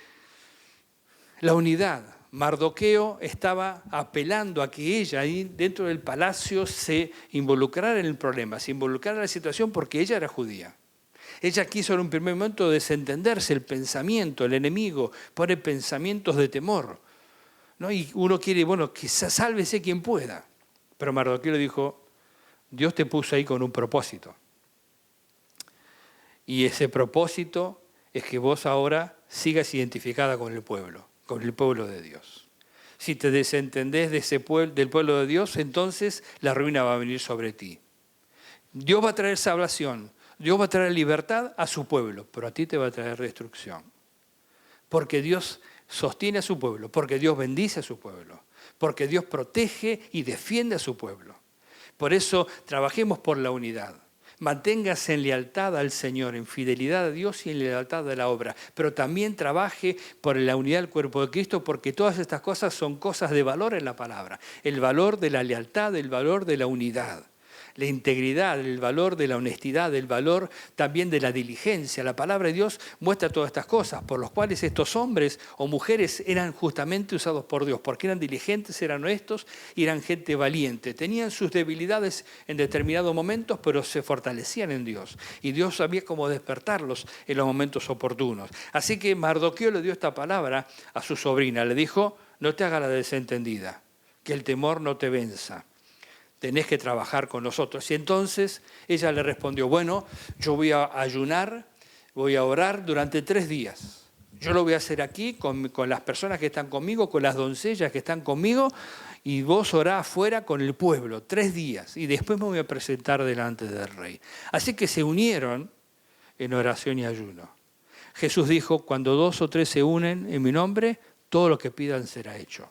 la unidad. Mardoqueo estaba apelando a que ella ahí dentro del palacio se involucrara en el problema, se involucrara en la situación porque ella era judía. Ella quiso en un primer momento desentenderse el pensamiento, el enemigo pone pensamientos de temor, ¿no? Y uno quiere, bueno, que sálvese quien pueda. Pero Mardoqueo le dijo, Dios te puso ahí con un propósito. Y ese propósito es que vos ahora sigas identificada con el pueblo de Dios. Si te desentendés del pueblo de Dios, entonces la ruina va a venir sobre ti. Dios va a traer salvación, Dios va a traer libertad a su pueblo, pero a ti te va a traer destrucción. Porque Dios sostiene a su pueblo, porque Dios bendice a su pueblo, porque Dios protege y defiende a su pueblo. Por eso trabajemos por la unidad. Manténgase en lealtad al Señor, en fidelidad a Dios y en lealtad a la obra. Pero también trabaje por la unidad del cuerpo de Cristo, porque todas estas cosas son cosas de valor en la palabra. El valor de la lealtad, el valor de la unidad. La integridad, el valor de la honestidad, el valor también de la diligencia. La palabra de Dios muestra todas estas cosas, por los cuales estos hombres o mujeres eran justamente usados por Dios, porque eran diligentes, eran honestos y eran gente valiente. Tenían sus debilidades en determinados momentos, pero se fortalecían en Dios. Y Dios sabía cómo despertarlos en los momentos oportunos. Así que Mardoqueo le dio esta palabra a su sobrina. Le dijo, no te hagas la desentendida, que el temor no te venza. Tenés que trabajar con nosotros. Y entonces ella le respondió, bueno, yo voy a ayunar, voy a orar durante 3 días. Yo lo voy a hacer aquí con las personas que están conmigo, con las doncellas que están conmigo, y vos orá afuera con el pueblo, 3 días, y después me voy a presentar delante del rey. Así que se unieron en oración y ayuno. Jesús dijo, cuando 2 o 3 se unen en mi nombre, todo lo que pidan será hecho.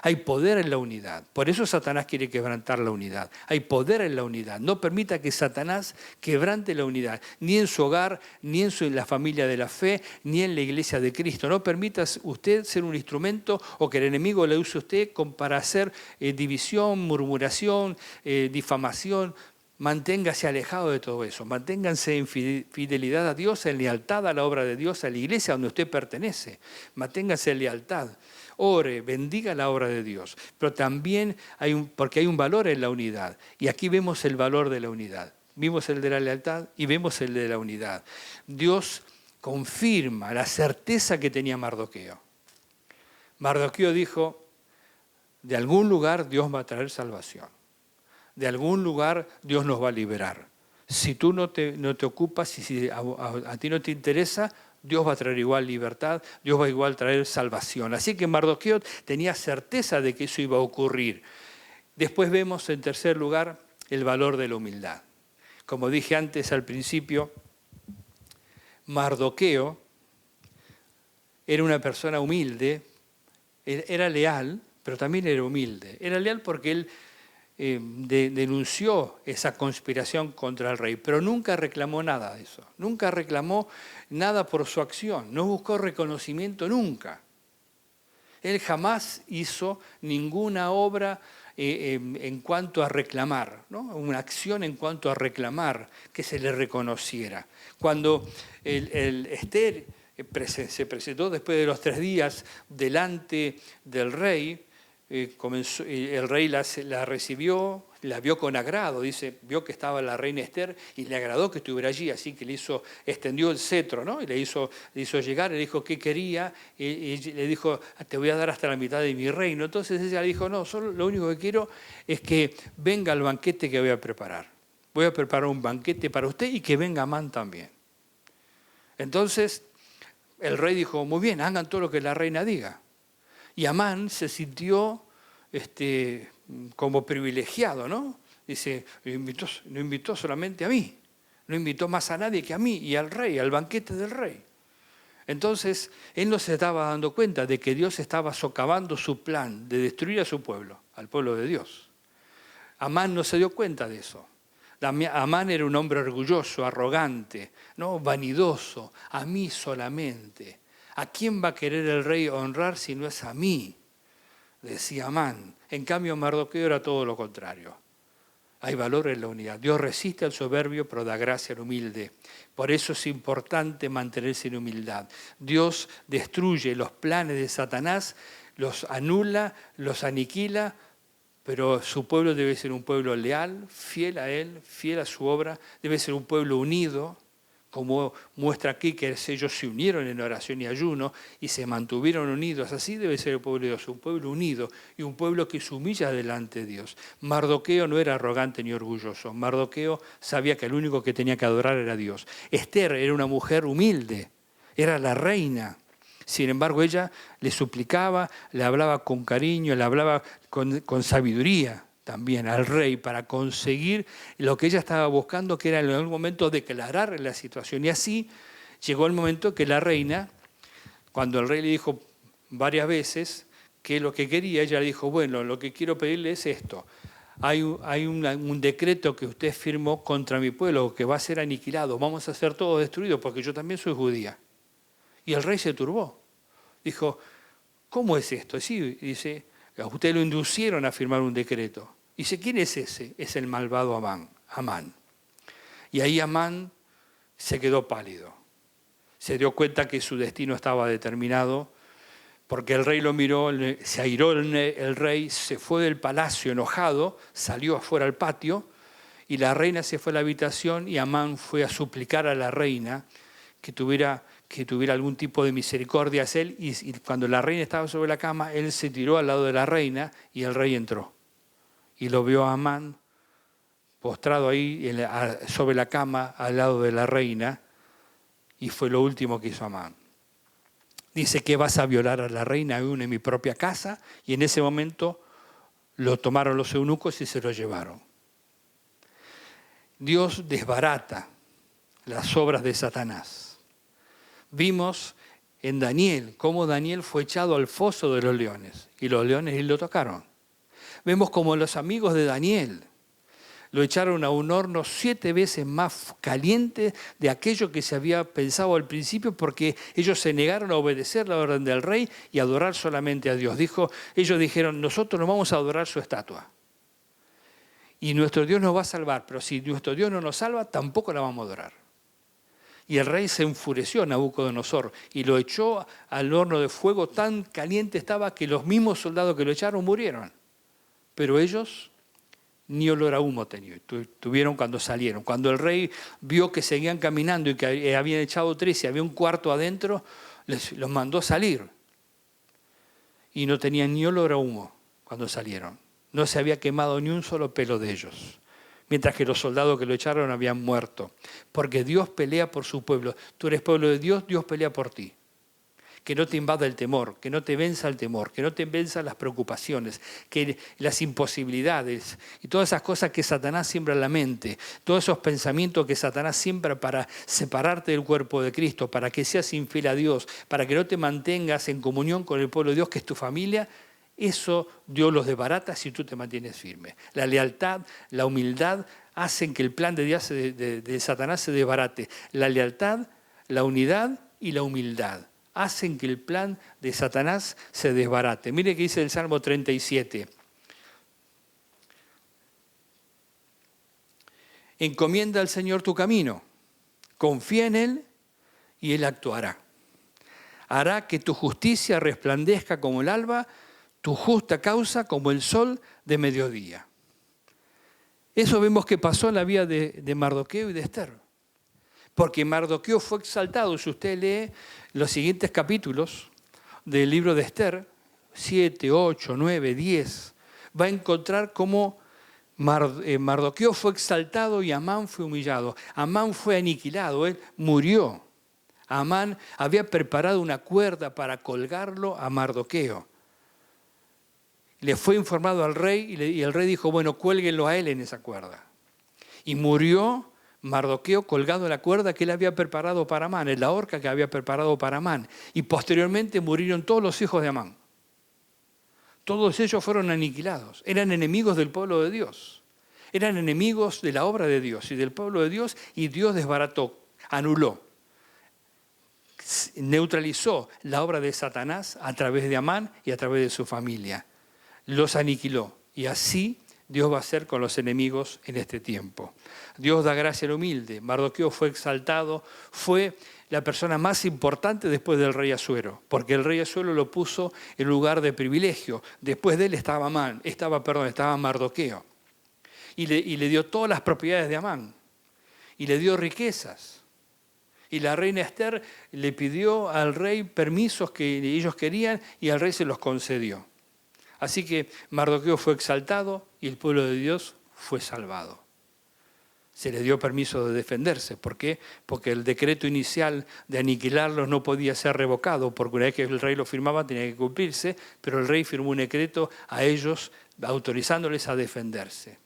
Hay poder en la unidad. Por eso Satanás quiere quebrantar la unidad. Hay poder en la unidad. No permita que Satanás quebrante la unidad, ni en su hogar, ni en la familia de la fe, ni en la iglesia de Cristo. No permita usted ser un instrumento o que el enemigo le use a usted para hacer división, murmuración, difamación. Manténgase alejado de todo eso. Manténganse en fidelidad a Dios, en lealtad a la obra de Dios, a la iglesia donde usted pertenece. Manténgase en lealtad. Ore, bendiga la obra de Dios. Pero también porque hay un valor en la unidad. Y aquí vemos el valor de la unidad. Vimos el de la lealtad y vemos el de la unidad. Dios confirma la certeza que tenía Mardoqueo. Mardoqueo dijo, de algún lugar Dios va a traer salvación. De algún lugar Dios nos va a liberar. Si tú no te ocupas, si a ti no te interesa, Dios va a traer igual libertad, Dios va a igual traer salvación. Así que Mardoqueo tenía certeza de que eso iba a ocurrir. Después vemos en tercer lugar el valor de la humildad. Como dije antes al principio, Mardoqueo era una persona humilde, era leal, pero también era humilde. Era leal porque él denunció esa conspiración contra el rey, pero nunca reclamó nada de eso, nunca reclamó nada por su acción, no buscó reconocimiento nunca. Él jamás hizo ninguna obra en cuanto a reclamar, ¿no? Una acción en cuanto a reclamar que se le reconociera. Cuando Esther se presentó después de los 3 días delante del rey, el rey la recibió, la vio con agrado, dice, vio que estaba la reina Esther y le agradó que estuviera allí, así que extendió el cetro, ¿no? Y le hizo llegar, le dijo qué quería, y le dijo, te voy a dar hasta la mitad de mi reino. Entonces ella le dijo, no, solo lo único que quiero es que venga al banquete que voy a preparar. Voy a preparar un banquete para usted y que venga Amán también. Entonces el rey dijo, muy bien, hagan todo lo que la reina diga. Y Amán se sintió como privilegiado, ¿no? Dice, no invitó solamente a mí, no invitó más a nadie que a mí y al rey, al banquete del rey. Entonces, él no se estaba dando cuenta de que Dios estaba socavando su plan de destruir a su pueblo, al pueblo de Dios. Amán no se dio cuenta de eso. Amán era un hombre orgulloso, arrogante, ¿no? Vanidoso, a mí solamente. ¿A quién va a querer el rey honrar si no es a mí? Decía Amán. En cambio, Mardoqueo era todo lo contrario. Hay valor en la unidad. Dios resiste al soberbio, pero da gracia al humilde. Por eso es importante mantenerse en humildad. Dios destruye los planes de Satanás, los anula, los aniquila, pero su pueblo debe ser un pueblo leal, fiel a Él, fiel a su obra. Debe ser un pueblo unido, como muestra aquí que ellos se unieron en oración y ayuno y se mantuvieron unidos. Así debe ser el pueblo de Dios, un pueblo unido y un pueblo que se humilla delante de Dios. Mardoqueo no era arrogante ni orgulloso. Mardoqueo sabía que el único que tenía que adorar era Dios. Esther era una mujer humilde, era la reina. Sin embargo, ella le suplicaba, le hablaba con cariño, le hablaba con sabiduría también al rey para conseguir lo que ella estaba buscando, que era en algún momento declarar la situación. Y así llegó el momento que la reina, cuando el rey le dijo varias veces que lo que quería, ella le dijo, bueno, lo que quiero pedirle es esto. Hay un decreto que usted firmó contra mi pueblo que va a ser aniquilado, vamos a ser todos destruidos porque yo también soy judía. Y el rey se turbó. Dijo, ¿cómo es esto? Sí, dice, a usted lo inducieron a firmar un decreto. Dice, ¿quién es ese? Es el malvado Amán. Y ahí Amán se quedó pálido. Se dio cuenta que su destino estaba determinado, porque el rey lo miró, se airó el rey, se fue del palacio enojado, salió afuera al patio, y la reina se fue a la habitación y Amán fue a suplicar a la reina que tuviera algún tipo de misericordia hacia él, y cuando la reina estaba sobre la cama, él se tiró al lado de la reina y el rey entró. Y lo vio a Amán postrado ahí sobre la cama al lado de la reina, y fue lo último que hizo Amán. Dice, ¿qué vas a violar a la reina aún en mi propia casa? Y en ese momento lo tomaron los eunucos y se lo llevaron. Dios desbarata las obras de Satanás. Vimos en Daniel cómo Daniel fue echado al foso de los leones y los leones lo tocaron. Vemos como los amigos de Daniel lo echaron a un horno 7 veces más caliente de aquello que se había pensado al principio, porque ellos se negaron a obedecer la orden del rey y adorar solamente a Dios. Ellos dijeron, nosotros no vamos a adorar su estatua. Y nuestro Dios nos va a salvar, pero si nuestro Dios no nos salva, tampoco la vamos a adorar. Y el rey se enfureció, Nabucodonosor, y lo echó al horno de fuego. Tan caliente estaba que los mismos soldados que lo echaron murieron. Pero ellos ni olor a humo tuvieron cuando salieron. Cuando el rey vio que seguían caminando y que habían echado 3 y había un cuarto adentro, los mandó salir. Y no tenían ni olor a humo cuando salieron. No se había quemado ni un solo pelo de ellos. Mientras que los soldados que lo echaron habían muerto. Porque Dios pelea por su pueblo. Tú eres pueblo de Dios, Dios pelea por ti. Que no te invada el temor, que no te venza el temor, que no te venza las preocupaciones, que las imposibilidades y todas esas cosas que Satanás siembra en la mente, todos esos pensamientos que Satanás siembra para separarte del cuerpo de Cristo, para que seas infiel a Dios, para que no te mantengas en comunión con el pueblo de Dios, que es tu familia. Eso Dios los desbarata si tú te mantienes firme. La lealtad, la humildad hacen que el plan de Satanás se desbarate. La lealtad, la unidad y la humildad hacen que el plan de Satanás se desbarate. Mire que dice el Salmo 37. Encomienda al Señor tu camino, confía en Él y Él actuará. Hará que tu justicia resplandezca como el alba, tu justa causa como el sol de mediodía. Eso vemos que pasó en la vida de Mardoqueo y de Esther. Porque Mardoqueo fue exaltado. Si usted lee los siguientes capítulos del libro de Esther, 7, 8, 9, 10, va a encontrar cómo Mardoqueo fue exaltado y Amán fue humillado. Amán fue aniquilado, él murió. Amán había preparado una cuerda para colgarlo a Mardoqueo. Le fue informado al rey y el rey dijo, bueno, cuélguenlo a él en esa cuerda. Y murió Mardoqueo colgado en la cuerda que él había preparado para Amán, en la horca que había preparado para Amán. Y posteriormente murieron todos los hijos de Amán. Todos ellos fueron aniquilados. Eran enemigos del pueblo de Dios. Eran enemigos de la obra de Dios y del pueblo de Dios, y Dios desbarató, anuló, neutralizó la obra de Satanás a través de Amán y a través de su familia. Los aniquiló. Y así Dios va a hacer con los enemigos en este tiempo. Dios da gracia al humilde. Mardoqueo fue exaltado, fue la persona más importante después del rey Asuero, porque el rey Asuero lo puso en lugar de privilegio. Después de él estaba Mardoqueo. Y le dio todas las propiedades de Amán. Y le dio riquezas. Y la reina Esther le pidió al rey permisos que ellos querían y el rey se los concedió. Así que Mardoqueo fue exaltado y el pueblo de Dios fue salvado. Se le dio permiso de defenderse. ¿Por qué? Porque el decreto inicial de aniquilarlos no podía ser revocado, porque una vez que el rey lo firmaba tenía que cumplirse, pero el rey firmó un decreto a ellos autorizándoles a defenderse.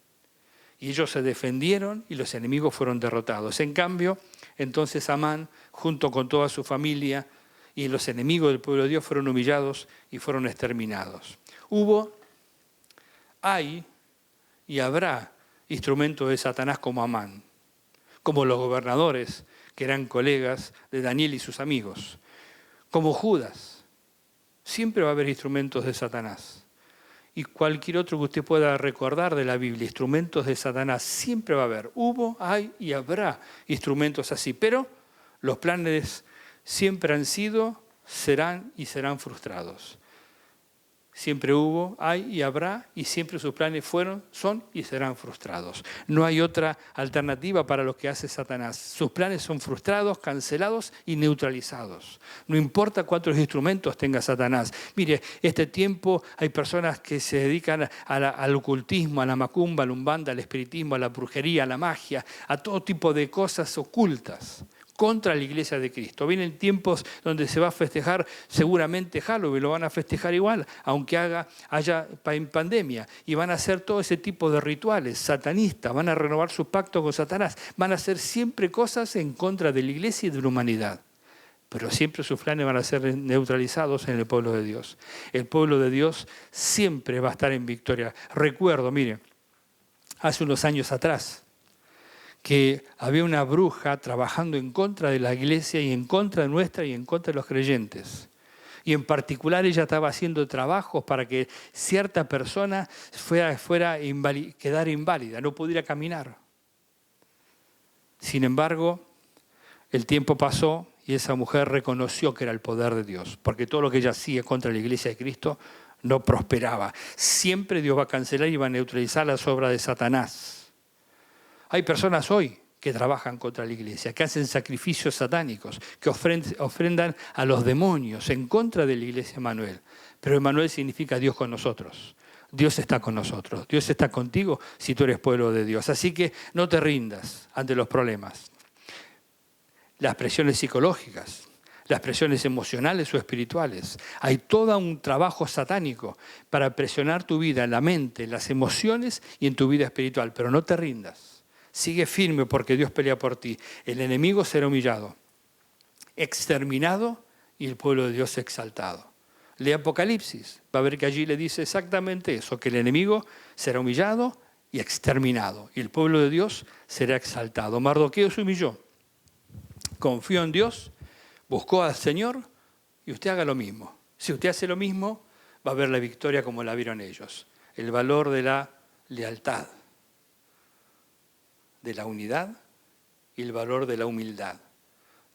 Y ellos se defendieron y los enemigos fueron derrotados. En cambio, entonces Amán, junto con toda su familia y los enemigos del pueblo de Dios, fueron humillados y fueron exterminados. Hay y habrá instrumentos de Satanás como Amán, como los gobernadores que eran colegas de Daniel y sus amigos, como Judas. Siempre va a haber instrumentos de Satanás. Y cualquier otro que usted pueda recordar de la Biblia, instrumentos de Satanás, siempre va a haber. Hay y habrá instrumentos así, pero los planes siempre han sido, serán y serán frustrados. Siempre hay y habrá, y siempre sus planes son y serán frustrados. No hay otra alternativa para lo que hace Satanás. Sus planes son frustrados, cancelados y neutralizados. No importa cuántos instrumentos tenga Satanás. Mire, este tiempo hay personas que se dedican al ocultismo, a la macumba, a la umbanda, al espiritismo, a la brujería, a la magia, a todo tipo de cosas ocultas contra la iglesia de Cristo. Vienen tiempos donde se va a festejar seguramente Halloween, lo van a festejar igual, aunque haya pandemia, y van a hacer todo ese tipo de rituales satanistas, van a renovar su pacto con Satanás, van a hacer siempre cosas en contra de la iglesia y de la humanidad. Pero siempre sus planes van a ser neutralizados en el pueblo de Dios. El pueblo de Dios siempre va a estar en victoria. Recuerdo, mire, hace unos años atrás, que había una bruja trabajando en contra de la iglesia y en contra nuestra y en contra de los creyentes. Y en particular ella estaba haciendo trabajos para que cierta persona quedara inválida, no pudiera caminar. Sin embargo, el tiempo pasó y esa mujer reconoció que era el poder de Dios, porque todo lo que ella hacía contra la iglesia de Cristo no prosperaba. Siempre Dios va a cancelar y va a neutralizar las obras de Satanás. Hay personas hoy que trabajan contra la iglesia, que hacen sacrificios satánicos, que ofrendan a los demonios en contra de la iglesia Emmanuel. Pero Emmanuel significa Dios con nosotros. Dios está con nosotros. Dios está contigo si tú eres pueblo de Dios. Así que no te rindas ante los problemas. Las presiones psicológicas, las presiones emocionales o espirituales. Hay todo un trabajo satánico para presionar tu vida, la mente, las emociones y en tu vida espiritual. Pero no te rindas. Sigue firme porque Dios pelea por ti. El enemigo será humillado, exterminado y el pueblo de Dios exaltado. Lee Apocalipsis, va a ver que allí le dice exactamente eso, que el enemigo será humillado y exterminado y el pueblo de Dios será exaltado. Mardoqueo se humilló, confió en Dios, buscó al Señor y usted haga lo mismo. Si usted hace lo mismo, va a ver la victoria como la vieron ellos. El valor de la lealtad, de la unidad y el valor de la humildad.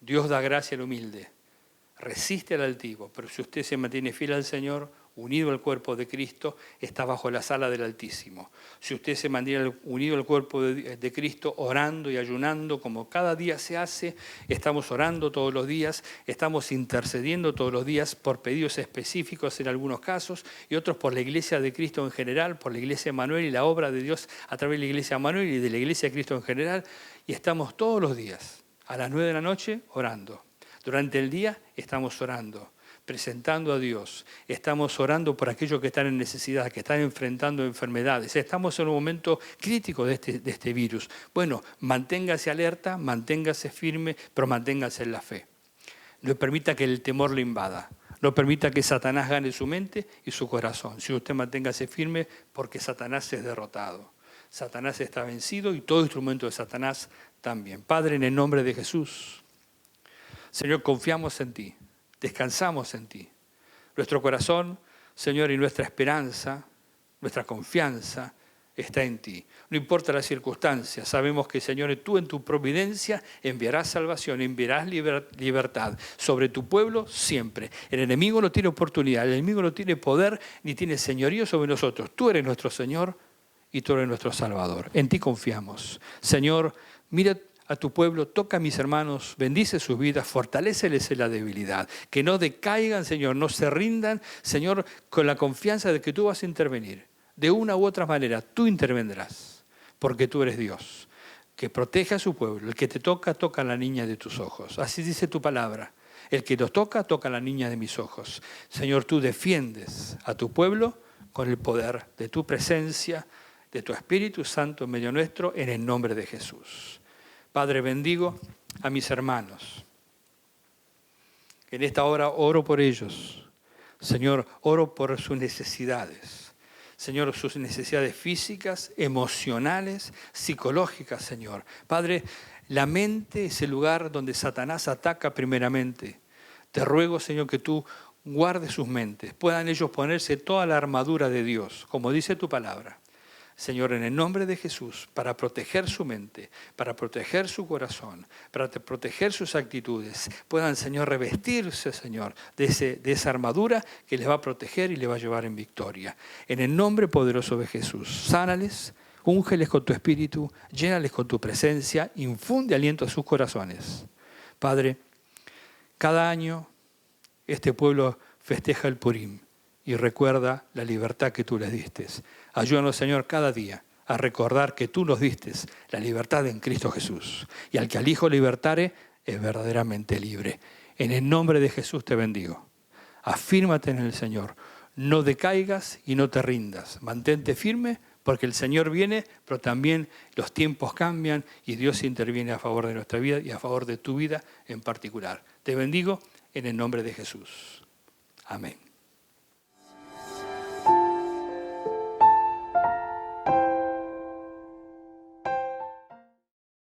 Dios da gracia al humilde, resiste al altivo, pero si usted se mantiene fiel al Señor, unido al cuerpo de Cristo, está bajo la sala del Altísimo. Si usted se mantiene unido al cuerpo de Cristo, orando y ayunando, como cada día se hace, estamos orando todos los días, estamos intercediendo todos los días por pedidos específicos en algunos casos, y otros por la Iglesia de Cristo en general, por la Iglesia de Manuel y la obra de Dios a través de la Iglesia de Manuel y de la Iglesia de Cristo en general, y estamos todos los días, a las 9 de la noche, orando. Durante el día estamos orando, presentando a Dios, estamos orando por aquellos que están en necesidad, que están enfrentando enfermedades, estamos en un momento crítico de este virus. Bueno, manténgase alerta, manténgase firme, pero manténgase en la fe. No permita que el temor le invada, no permita que Satanás gane su mente y su corazón. Si usted manténgase firme, porque Satanás es derrotado. Satanás está vencido y todo instrumento de Satanás también. Padre, en el nombre de Jesús, Señor, confiamos en ti. Descansamos en ti. Nuestro corazón, Señor, y nuestra esperanza, nuestra confianza está en ti. No importa las circunstancias, sabemos que, Señor, tú en tu providencia enviarás salvación, enviarás libertad sobre tu pueblo siempre. El enemigo no tiene oportunidad, el enemigo no tiene poder ni tiene señorío sobre nosotros. Tú eres nuestro Señor y tú eres nuestro Salvador. En ti confiamos. Señor, mira a tu pueblo, toca a mis hermanos, bendice sus vidas, fortaléceles en la debilidad, que no decaigan, Señor, no se rindan, Señor, con la confianza de que tú vas a intervenir. De una u otra manera, tú intervendrás, porque tú eres Dios, que protege a su pueblo. El que te toca, toca a la niña de tus ojos. Así dice tu palabra. El que nos toca, toca a la niña de mis ojos. Señor, tú defiendes a tu pueblo con el poder de tu presencia, de tu Espíritu Santo en medio nuestro, en el nombre de Jesús. Padre, bendigo a mis hermanos. En esta hora oro por ellos. Señor, oro por sus necesidades. Señor, sus necesidades físicas, emocionales, psicológicas, Señor. Padre, la mente es el lugar donde Satanás ataca primeramente. Te ruego, Señor, que tú guardes sus mentes. Puedan ellos ponerse toda la armadura de Dios, como dice tu palabra. Señor, en el nombre de Jesús, para proteger su mente, para proteger su corazón, para proteger sus actitudes, puedan, Señor, revestirse, Señor, de esa armadura que les va a proteger y les va a llevar en victoria. En el nombre poderoso de Jesús, sánales, úngeles con tu espíritu, llénales con tu presencia, infunde aliento a sus corazones. Padre, cada año este pueblo festeja el Purim y recuerda la libertad que tú les diste. Ayúdanos, Señor, cada día a recordar que tú nos diste la libertad en Cristo Jesús. Y al que al Hijo libertare es verdaderamente libre. En el nombre de Jesús te bendigo. Afírmate en el Señor. No decaigas y no te rindas. Mantente firme porque el Señor viene, pero también los tiempos cambian y Dios interviene a favor de nuestra vida y a favor de tu vida en particular. Te bendigo en el nombre de Jesús. Amén.